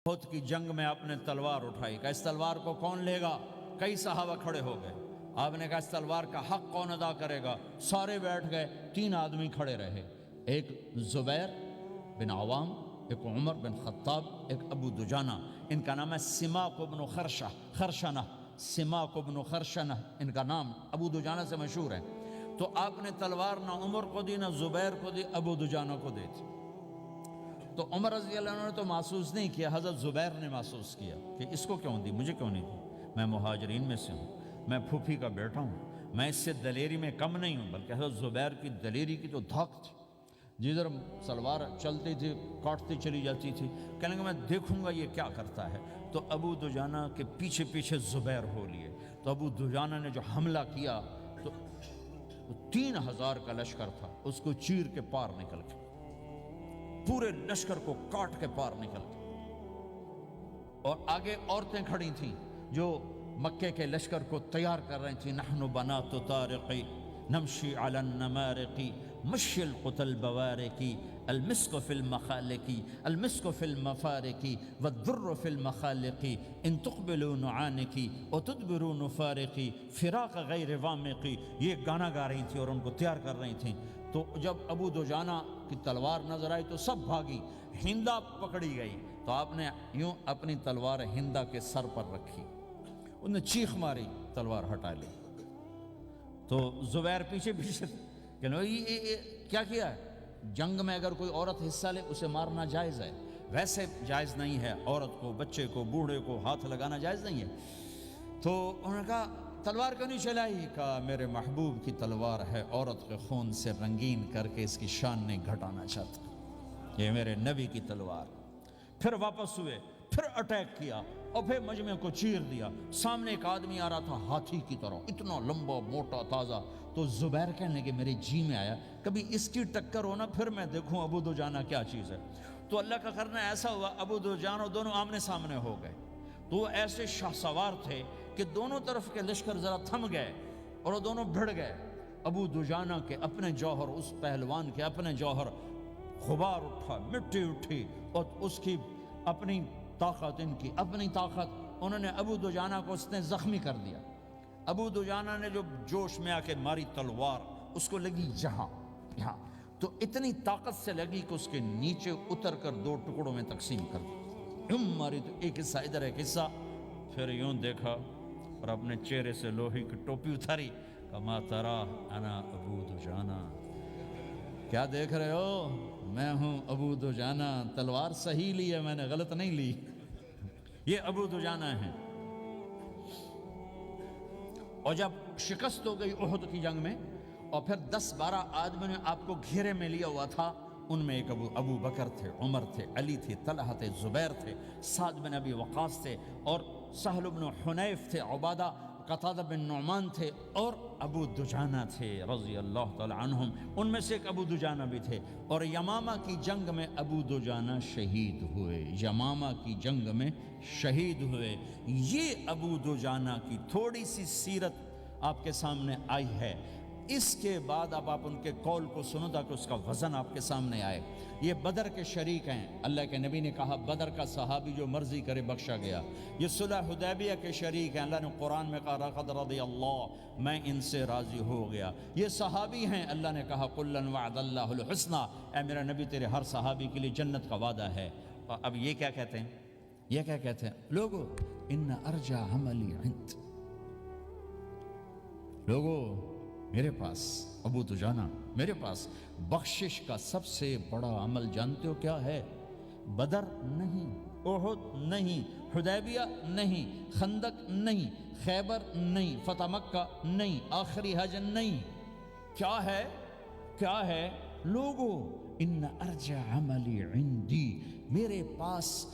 احد کی جنگ میں آپ نے تلوار اٹھائی، کہا اس تلوار کو کون لے گا؟ کئی صحابہ کھڑے ہو گئے۔ آپ نے کہا اس تلوار کا حق کون ادا کرے گا؟ سارے بیٹھ گئے، 3 آدمی کھڑے رہے، ایک زبیر بن عوام، ایک عمر بن خطاب، ایک ابو دجانہ۔ ان کا نام ہے سماک بن خرشنہ، سماک بن خرشنہ ان کا نام ابو دجانہ سے مشہور ہے۔ تو آپ نے تلوار نہ عمر کو دی، نہ زبیر کو دی، ابو دجانہ کو دی تھی۔ تو عمر رضی اللہ عنہ نے تو محسوس نہیں کیا، حضرت زبیر نے محسوس کیا کہ اس کو کیوں دی، مجھے کیوں نہیں دی؟ میں مہاجرین میں سے ہوں، میں پھوپھی کا بیٹا ہوں، میں اس سے دلیری میں کم نہیں ہوں۔ بلکہ حضرت زبیر کی دلیری کی تو دھاک تھی، جدھر سلوار چلتی تھی کاٹتی چلی جاتی تھی، کہنے کہ میں دیکھوں گا یہ کیا کرتا ہے۔ تو ابو دجانہ کے پیچھے پیچھے زبیر ہو لیے۔ تو ابو دجانہ نے جو حملہ کیا تو 3000 کا لشکر تھا، اس کو چیر کے پار نکل گیا، پورے لشکر کو کاٹ کے پار نکل گیا۔ اور آگے عورتیں کھڑی تھیں جو مکے کے لشکر کو تیار کر رہی تھیں۔ نحن بنات طارق نمشی علی النمارق مشی القتل بوارق المسک فی المخالق المسک فی المفارق والذر فی المخالق ان تقبلوا نعانق وتدبروا نفارق فراق غیر وامق۔ یہ گانا گا رہی تھیں اور ان کو تیار کر رہی تھیں۔ تو جب ابو دجانہ کی تلوار نظر آئی تو سب بھاگی، ہندا پکڑی گئی۔ تو آپ نے یوں اپنی تلوار ہندا کے سر پر رکھی، انہوں نے چیخ ماری، تلوار ہٹا لی۔ تو زبیر پیچھے پیچھے کہ کیا کیا ہے؟ جنگ میں اگر کوئی عورت حصہ لے اسے مارنا جائز ہے، ویسے جائز نہیں ہے، عورت کو، بچے کو، بوڑھے کو ہاتھ لگانا جائز نہیں ہے۔ تو انہوں نے کہا تلوار کیوں نہیں چلائی؟ کہا میرے محبوب کی تلوار ہے، عورت کے خون سے رنگین کر کے اس کی شان نہیں گھٹانا چاہتا، یہ میرے نبی کی تلوار۔ پھر واپس ہوئے، پھر اٹیک کیا اور پھر مجمع کو چیر دیا۔ سامنے ایک آدمی آ رہا تھا ہاتھی کی طرح، اتنا لمبا موٹا تازہ۔ تو زبیر کہنے لگے میرے جی میں آیا کبھی اس کی ٹکر ہونا پھر میں دیکھوں ابو دجانہ کیا چیز ہے۔ تو اللہ کا کرنا ایسا ہوا، ابو دجانہ دونوں آمنے سامنے ہو گئے۔ تو وہ ایسے شاہ سوار تھے کہ دونوں طرف کے لشکر ذرا تھم گئے اور وہ دونوں بھڑ گئے۔ ابو دجانہ کے اپنے جوہر، اس پہلوان کے اپنے جوہر، غبار اٹھا، مٹی اٹھی، اور اس کی اپنی طاقت، ان کی اپنی طاقت، انہوں نے ابو دجانہ کو اس نے زخمی کر دیا۔ ابو دجانہ نے جو جوش میں آ کے ماری تلوار، اس کو لگی یہاں، تو اتنی طاقت سے لگی کہ اس کے نیچے اتر کر 2 ٹکڑوں میں تقسیم کر دی۔ ماری تو ایک حصہ ادھر، ایک حصہ، پھر یوں دیکھا اور اپنے چہرے سے لوہے کی ٹوپی اتاری، کما ترا انا ابو دجانہ، کیا دیکھ رہے ہو؟ میں ہوں ابو دجانہ، تلوار صحیح لی ہے میں نے، غلط نہیں لی۔ یہ ابو دجانہ ہیں۔ اور جب شکست ہو گئی احد کی جنگ میں، اور پھر 10-12 آدمی نے آپ کو گھیرے میں لیا ہوا تھا، ان میں ایک ابو بکر تھے، عمر تھے، علی تھے، طلحہ تھے، زبیر تھے، سعد بن ابی وقاص تھے، اور سہل بن حنیف تھے، عبادہ قتادہ بن نعمان تھے، اور ابو دجانہ تھے رضی اللہ تعالی عنہم۔ ان میں سے ایک ابو دجانہ بھی تھے۔ اور یمامہ کی جنگ میں ابو دجانہ شہید ہوئے، یمامہ کی جنگ میں شہید ہوئے۔ یہ ابو دجانہ کی تھوڑی سی سیرت آپ کے سامنے آئی ہے۔ اس کے بعد اب آپ ان کے قول کو سنو تاکہ اس کا وزن آپ کے سامنے آئے۔ یہ بدر کے شریک ہیں، اللہ کے نبی نے کہا بدر کا صحابی جو مرضی کرے بخشا گیا۔ یہ صلح حدیبیہ کے شریک ہیں، اللہ نے قرآن میں کہا لقد رضی اللہ، میں ان سے راضی ہو گیا۔ یہ صحابی ہیں، اللہ نے کہا کلا وعد اللہ الحسنی، اے میرا نبی تیرے ہر صحابی کے لیے جنت کا وعدہ ہے۔ اور اب یہ کیا کہتے ہیں؟ یہ کیا کہتے ہیں لوگو؟ ان ارجع عملی عند، لوگو میرے پاس، ابو دجانہ میرے پاس بخشش کا سب سے بڑا عمل جانتے ہو کیا ہے؟ بدر نہیں، احد نہیں، حدیبیہ نہیں، خندق نہیں، خیبر نہیں، فتح مکہ نہیں، آخری حج نہیں۔ کیا ہے؟ کیا ہے لوگو؟ ان ارجع عملی عندی، میرے پاس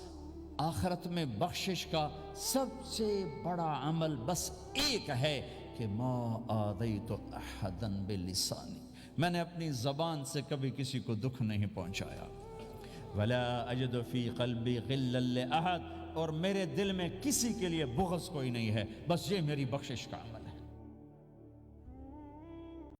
آخرت میں بخشش کا سب سے بڑا عمل بس ایک ہے کہ ما آذیت احدا بلسانی، میں نے اپنی زبان سے کبھی کسی کو دکھ نہیں پہنچایا۔ ولا اجد فی قلبی غلا لاحد، اور میرے دل میں کسی کے لیے بغض کوئی نہیں ہے، بس یہ میری بخشش کا عمل ہے۔